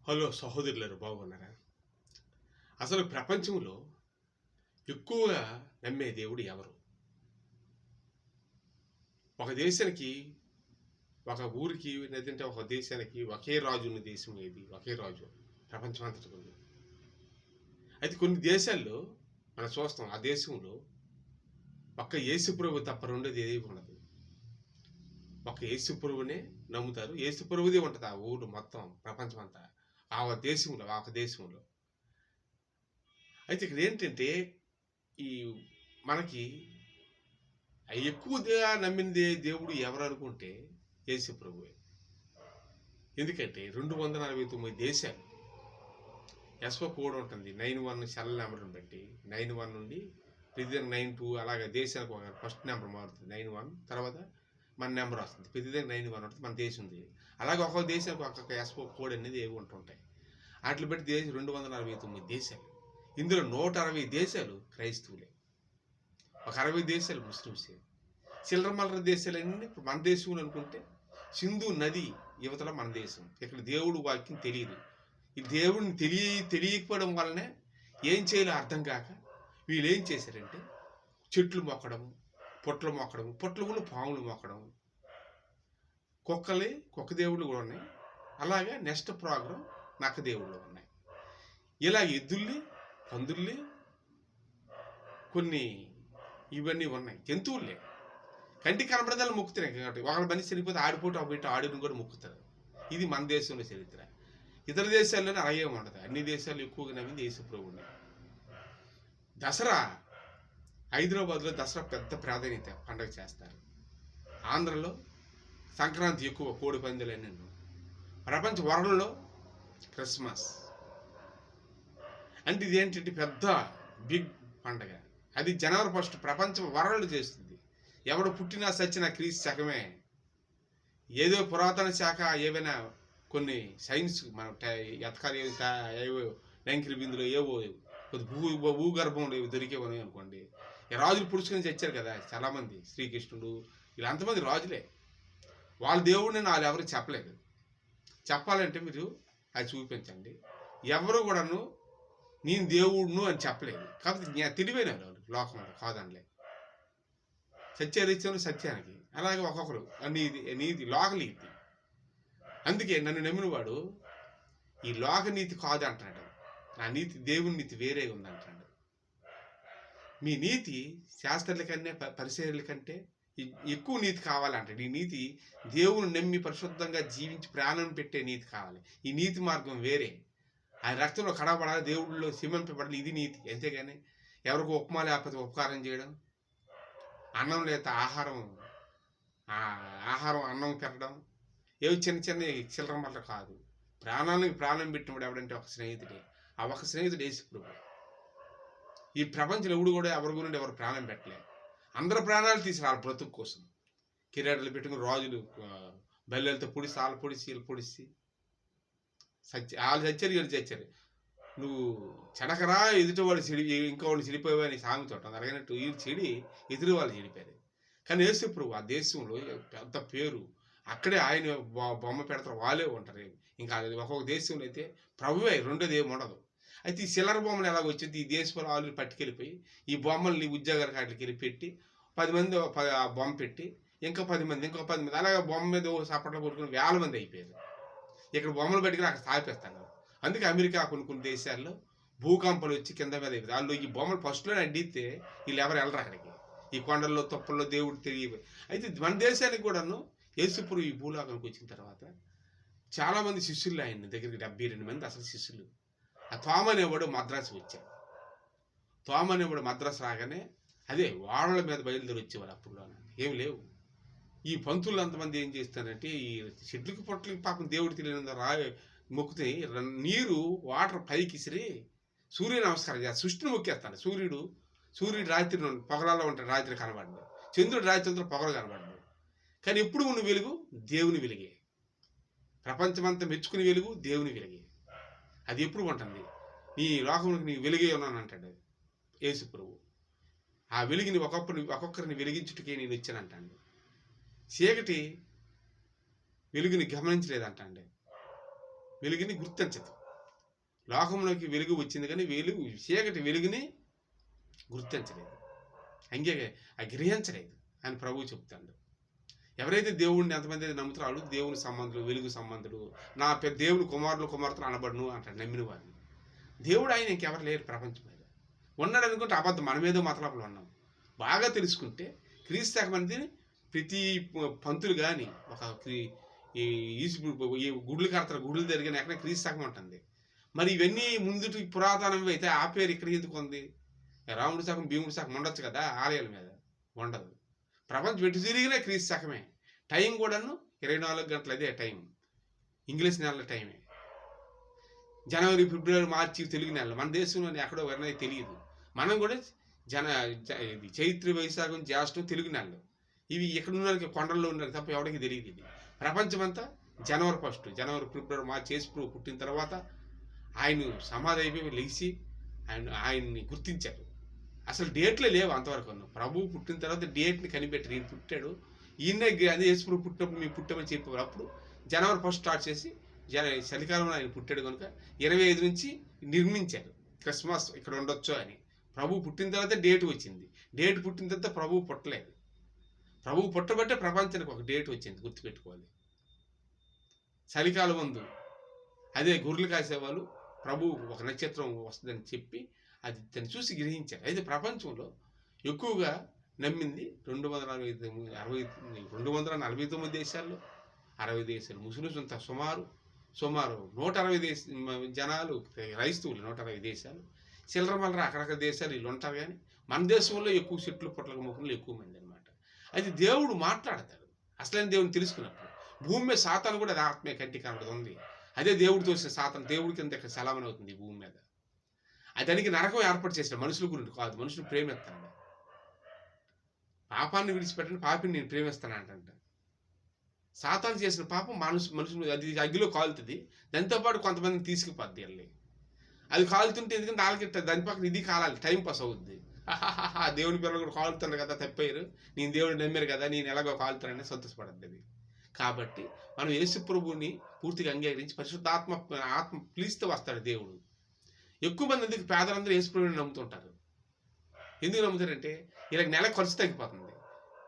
Hello సహోదరులారు, బాగున్నారా? అసలు ప్రపంచంలో ఎక్కువగా నమ్మే దేవుడు ఎవరు? ఒక దేశానికి, ఒక ఊరికి, లేదంటే ఒక దేశానికి ఒకే రాజు ఉన్న దేశం ఏది? ఒకే రాజు ప్రపంచం అంతటికి ఉంది. అయితే కొన్ని దేశాల్లో మనం చూస్తాం, ఆ దేశంలో ఒక్క యేసుప్రభు తప్ప రెండోది ఏది ఉండదు. ఒక యేసుప్రభునే నమ్ముతారు, యేసుప్రభుదే ఉంటుంది ఆ ఊరు మొత్తం, ప్రపంచం అంతా ఆ ఒక దేశంలో. అయితే ఇక్కడ ఏంటంటే, ఈ మనకి ఎక్కువగా నమ్మింది దేవుడు ఎవరు అనుకుంటే యేసు ప్రభువే. ఎందుకంటే 249 దేశాలు ఎస్ఓ కోడ్ ఉంటుంది, 91 సెల్ నెంబర్ని బట్టి 91 నుండి 92 అలాగే దేశానికి ఒక ఫస్ట్ నెంబర్ మారుతుంది. 91 తర్వాత మన నెంబర్ వస్తుంది, ప్రతిదానికి 91 ఉంటుంది, మన దేశం. అలాగే ఒక్కొక్క దేశానికి ఒక్కొక్క ఎస్ఓ కోడ్ అనేది ఏవి ఉంటుంటాయి. వాటిని బట్టి 249 దేశాలు. ఇందులో 160 దేశాలు క్రైస్తవులే, ఒక 60 దేశాలు ముస్లిమ్సే. చిల్లరమల్లర దేశాలన్నీ ఇప్పుడు మన దేశంలో అనుకుంటే సింధు నది యువతల మన దేశం. ఇక్కడ దేవుడు వాక్యం తెలియదు. ఈ దేవుడిని తెలియకపోవడం వల్లనే ఏం చేయాలో అర్థం కాక వీళ్ళు ఏం చేశారంటే చెట్లు మొక్కడం, పొట్లు మొక్కడం, పొట్లు కూడా పాములు మొక్కడం, కుక్క దేవుళ్ళు కూడా ఉన్నాయి. అలాగే నెక్స్ట్ ప్రోగ్రాం నక్క దేవుళ్ళు ఉన్నాయి. ఇలా ఎద్దుల్ని, పందుల్ని, కొన్ని ఇవన్నీ ఉన్నాయి, జంతువులే. కంటికి కనపడదాన్ని మొక్కుతున్నాయి కాబట్టి ఒకళ్ళ మనిషి చనిపోతే ఆడిపోటు పెట్టి ఆడిని కూడా మొక్కుతారు. ఇది మన దేశంలో చరిత్ర. ఇతర దేశాల్లోనే అలాగే ఉండదు. అన్ని దేశాలు ఎక్కువగా నమ్మింది యేసుప్రభువుని. దసరా, హైదరాబాద్లో దసరా పెద్ద ప్రాధాన్యత పండుగ చేస్తారు. ఆంధ్రలో సంక్రాంతి ఎక్కువ, కోడి పందాలు అన్నీ. ప్రపంచ వరల్డ్లో క్రిస్మస్ అంటే ఇది ఏంటంటే పెద్ద బిగ్ పండుగ. అది జనవరి 1 ప్రపంచం వరల్డ్ చేస్తుంది. ఎవడు పుట్టినా సచ్చినా క్రీస్తు శకమే. ఏదో పురాతన శాఖ ఏవైనా కొన్ని సైన్స్ మనం ఎతకాలి, ఏవో లంకిరి బిందులో ఏవో కొద్ది భూగర్భంలో దొరికేవని అనుకోండి. రాజులు పుడుచుకొని చచ్చారు కదా చాలామంది, శ్రీకృష్ణుడు, వీళ్ళంతమంది రాజులే. వాళ్ళ దేవుడిని వాళ్ళు ఎవరు చెప్పలేదు. చెప్పాలంటే మీరు అది చూపించండి. ఎవరు కూడాను నేను దేవుడును అని చెప్పలేదు. కాబట్టి తెలివైన వాళ్ళు లోకంలో కాదనలే. సత్యరీత్యం సత్యానికి, అలాగే ఒక్కొక్కరు నీతి లోకనీతి. అందుకే నన్ను నమ్మినవాడు ఈ లోకనీతి కాదు అంటాడు, నా నీతి దేవుని నీతి వేరే ఉందంటాడు. మీ నీతి శాస్త్రుల కన్నా పరిశీలన కంటే ఎక్కువ నీతి కావాలంటాడు. ఈ నీతి దేవుని నమ్మి పరిశుద్ధంగా జీవించి ప్రాణం పెట్టే నీతి కావాలి. ఈ నీతి మార్గం వేరే. ఆయన రక్తంలో కడగబడాలి, దేవుడిలో సిమెంపబడాలి, ఇది నీతి. అంతేగాని ఎవరికి ఉపమా లేకపోతే ఉపకారం చేయడం, అన్నం లేక ఆహారం అన్నం పెట్టడం, ఏవి చిన్న చిన్న చిల్లర మల్లర కాదు. ప్రాణానికి ప్రాణం పెట్టినప్పుడు ఎవడంటే ఒక స్నేహితుడే. ఆ ఒక స్నేహితుడు యేసుప్రభువు. ఈ ప్రపంచంలో ఎవరి గురించి ఎవరు ప్రాణం పెట్టలే. అందరి ప్రాణాలు తీసుకురాలి బ్రతుకు కోసం. కిరీటాలు పెట్టుకుని రాజులు బల్లెలతో పొడిసి, వాళ్ళు పొడిసి, వీళ్ళు పొడిసి వాళ్ళు చచ్చారు, వీళ్ళు చచ్చారు. నువ్వు చెడకరా ఎదుటి వాళ్ళు ఇంకా వాళ్ళు చెడిపోయావని సామెత ఉంటుంది. అలాగైనట్టు వీళ్ళు చెడి ఎదురు వాళ్ళు చెడిపోయారు. కానీ యేసుప్రభువు ఆ దేశంలో పెద్ద పేరు. అక్కడే ఆయన బొమ్మ పెడతారు, వాళ్ళే ఉంటారు. ఇంకా ఒక్కొక్క దేశంలో అయితే ప్రభువే, రెండోది ఏమి ఉండదు. అయితే ఈ చిల్లర బొమ్మలు ఎలాగ వచ్చింది, ఈ దేశంలో వాళ్ళు పట్టుకెళ్ళిపోయి ఈ బొమ్మల్ని ఉద్యోగాల కాటికి వెళ్ళి పెట్టి 10 మంది బొమ్మ పెట్టి ఇంకో 10 మంది అలాగే బొమ్మ మీద సపట్లో కొట్టుకుని 1000 మంది అయిపోయారు. ఇక్కడ బొమ్మలు పెట్టుకుని అక్కడ స్థాపిస్తాను. అందుకే అమెరికా కొన్ని దేశాల్లో భూకంపాలు వచ్చి కింద మీద అయిపోతుంది. వాళ్ళు ఈ బొమ్మలు ఫస్ట్లోనే అడ్డిస్తే వీళ్ళు ఎవరు వెళ్ళరు అక్కడికి. ఈ కొండల్లో తొప్పల్లో దేవుడు తెలియ. అయితే మన దేశానికి కూడాను యేసుప్రభువు ఈ భూలోకానికి వచ్చిన తర్వాత చాలామంది శిష్యులు ఆయన దగ్గరికి 72 మంది అసలు శిష్యులు. ఆ తోమ అనేవాడు మద్రాసు వచ్చాడు. తోమ అనేవాడు మద్రాసు రాగానే అదే వాడల మీద బయలుదేరి వచ్చేవారు. అప్పుడు ఏమి లేవు. ఈ పంతులు అంతమంది ఏం చేస్తారంటే ఈ చెట్లకి పొట్లకి పాపం దేవుడు తెలియని మొక్కుతే నీరు వాటర్ పైకి ఇసిరి సూర్య నమస్కారం చేస్తారు, సృష్టిని మొక్కేస్తాడు. సూర్యుడు రాత్రి పొగలలో ఉంటాడు, రాత్రి కనబడ్డు. చంద్రుడు రాత్రి పొగలు కనబడ్డు. కానీ ఎప్పుడు ఉన్న వెలుగు దేవుని వెలుగే. ప్రపంచమంతా మెచ్చుకుని వెలుగు దేవుని వెలుగే. అది ఎప్పుడు ఉంటుంది. నీ లోకంలోకి నీకు వెలుగే ఉన్నాను అంటాడు యేసుప్రభువు. ఆ వెలుగుని ఒక్కొక్కరిని వెలిగించుటకే నేను వచ్చానంటాడు. చీకటి వెలుగుని గమనించలేదంటాండి. వెలుగుని గుర్తించదు. లోకంలోకి వెలుగు వచ్చింది కానీ చీకటి వెలుగుని గుర్తించలేదు, గ్రహించలేదు అని ప్రభువు చెప్తాడు. ఎవరైతే దేవుడిని ఎంతమంది అయితే నమ్ముతారో దేవుని సంబంధులు, వెలుగు సంబంధులు, నా దేవుని కుమార్తెలు అనబడును అంటాడు నమ్మిన వారిని. దేవుడు ఆయన ఇంకెవరు లేరు ప్రపంచం మీద. ఉన్నాడు అనుకుంటే అబద్ధం, మనమేదో మతలబులు ఉన్నాం. బాగా తెలుసుకుంటే క్రీస్తు అనేది ప్రతి పంతులు కానీ ఈ గుడ్లు కడతారు, గుడ్లు జరిగిన ఎక్కడ క్రీస్తు శకం ఉంటుంది. మరి ఇవన్నీ ముందుటి పురాతనవి అయితే ఆ పేరు ఇక్కడ ఎందుకు ఉంది? రాముడి శకం, భీముడి శకం ఉండొచ్చు కదా, ఆలయాల మీద ఉండదు. ప్రపంచం ఎటు తిరిగినా క్రీస్తు శకమే. టైం కూడాను 24 గంటలు అదే టైం, ఇంగ్లీష్ నెలల టైమే. జనవరి, ఫిబ్రవరి, మార్చి తెలుగు నెలలు. మన దేశంలో ఎక్కడో ఎవరినైతే తెలియదు. మనం కూడా ఇది చైత్ర, వైశాఖం, జ్యేష్ఠం తెలుగు నెలలు. ఇవి ఇక్కడ ఉన్న కొండల్లో ఉన్నారు తప్ప ఎవరికి తెలియదు. ఇది ప్రపంచమంతా జనవరి 1, జనవరి, ఫిబ్రవరి, మార్చి యేసు ప్రభు పుట్టిన తర్వాత ఆయన సమాధి అయిపోయి లేచి ఆయన్ని గుర్తించారు. అసలు డేట్లే లేవు అంతవరకు. ప్రభువు పుట్టిన తర్వాత డేట్ని కనిపెట్టారు. ఈయన పుట్టాడు, ఈయన అదే యేసు ప్రభు పుట్టినప్పుడు మేము పుట్టామని చెప్పేవారు. అప్పుడు జనవరి 1 స్టార్ట్ చేసి చలికాలంలో ఆయన పుట్టాడు కనుక 25 నుంచి నిర్మించారు క్రిస్మస్ ఇక్కడ ఉండొచ్చు అని. ప్రభువు పుట్టిన తర్వాత డేట్ వచ్చింది. డేట్ పుట్టిన తర్వాత ప్రభువు పుట్టలేదు. ప్రభువు పుట్టబట్టే ప్రపంచానికి ఒక డేట్ వచ్చింది, గుర్తుపెట్టుకోవాలి. చలికాలం ముందు అదే గొర్రెలు కాసేవాళ్ళు ప్రభువు ఒక నక్షత్రం వస్తుందని చెప్పి అది దాన్ని చూసి గ్రహించారు. అయితే ప్రపంచంలో ఎక్కువగా నమ్మింది 249 దేశాల్లో 60 దేశాలు ముస్లిమ్స్ అంతా సుమారు 160 జనాలు క్రైస్తవులు, 160 దేశాలు. చిల్లర మల్లర అక్కడక్కడ దేశాలు వీళ్ళు ఉంటారు. కానీ మన దేశంలో ఎక్కువ చెట్లు పుట్ల మొక్కలు ఎక్కువ మంది అనమాట. అయితే దేవుడు మాట్లాడతాడు అసలైన దేవుని తెలుసుకున్నప్పుడు. భూమి మీద సాతాను కూడా అది ఆత్మీయ కంటి కనబడుతుంది. అదే దేవుడు తోసిన సాతాను దేవుడి కింద ఇక్కడ సలామని అవుతుంది భూమి మీద. దానికి నరకం ఏర్పాటు చేసిన మనుషుల గురించి కాదు, మనుషులు ప్రేమిస్తాడు. పాపాన్ని విడిచిపెట్టండి, పాపిని నేను ప్రేమిస్తాను అంట. సాతాను చేసిన పాపం మనుషులు అది అగ్గిలో కాలుతుంది. దాంతోపాటు కొంతమందిని తీసుకుపోద్ది వెళ్ళి. అది కాలుతుంటే ఎందుకంటే వాళ్ళకి దాని పక్కన ఇది కాలాలి, టైం పాస్ అవుద్ది. దేవుని పిల్లలు కూడా కాలుతున్నారు కదా, తప్పారు, నేను దేవుడిని నమ్మారు కదా, నేను ఎలాగో కాలుతానని సంతోషపడద్ది అది. కాబట్టి మనం యేసు ప్రభువుని పూర్తిగా అంగీకరించి పరిశుద్ధాత్మ పిలిస్తే వస్తాడు దేవుడు. ఎక్కువ మంది ఎందుకు పేదలందరూ యేసు ప్రభువుని నమ్ముతుంటారు. ఎందుకు నమ్ముతారంటే ఇలా నెల ఖర్చు తగ్గిపోతుంది.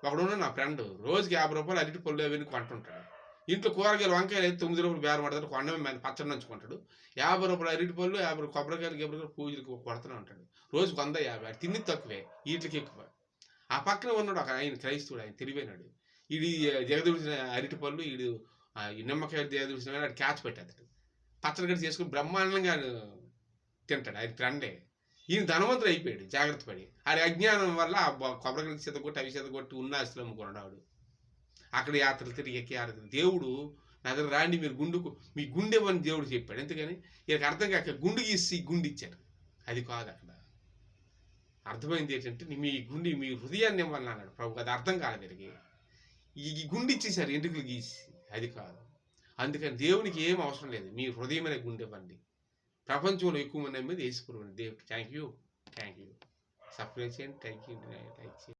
ఒకడున్న నా ఫ్రెండ్ రోజుకి 50 రూపాయలు అరటి పళ్ళు అవన్నీ కొంటుంటాడు. ఇంట్లో కూరగాయలు, వంకాయలు అయితే 9 రూపాయలు బేరం పడతాడు, కొండమే పచ్చడి నంచుకుంటాడు. 50 రూపాయలు అరటి పళ్ళు, 50 కొబ్బరికాయలు పూజలకు కొడుతూనే ఉంటాడు. రోజుకు 150. అది తిని తక్కువే, వీటికి ఎక్కువ. ఆ పక్కన ఉన్నాడు ఒక ఆయన క్రైస్తవుడు, ఆయన తెలివైనాడు. ఇది జగదుడిసిన అరటి పళ్ళు, వీడు నిమ్మకాయలు జగదుడిసిన వాడు క్యాచ్ పెట్టేస్తాడు. పచ్చడి గడి చేసుకుని బ్రహ్మాండంగా తింటాడు. ఆయన ఫ్రెండే. ఈయన ధనవంతుడు అయిపోయాడు జాగ్రత్త పడి. అది అజ్ఞానం వల్ల కొబ్బరికాయలు చేతకొట్టి అవి చేతకొట్టి ఉన్న ఆస్తులు అమ్ముకున్నాడు. అక్కడ యాత్రలు తిరిగి దేవుడు నా దగ్గర రాండి మీ గుండె అని దేవుడు చెప్పాడు. ఎందుకని వీళ్ళకి అర్థం కాక గుండు గీసి గుండు ఇచ్చాడు. అది కాదు అక్కడ అర్థమైంది ఏంటంటే మీ హృదయాన్ని ఇవ్వాలని అన్నాడు ప్రభు. అది అర్థం కాదు వీరికి. ఈ గుండు ఇచ్చేసారు ఎంటుకలు గీసి, అది కాదు. అందుకని దేవునికి ఏం అవసరం లేదు, మీ హృదయమైన గుండె ఇవ్వండి. ప్రపంచంలో ఎక్కువ మంది నమ్మేది యేసు ప్రభువుని. దేవుడు థ్యాంక్ యూ. సబ్స్క్రైబ్ చేయండి. Thank you.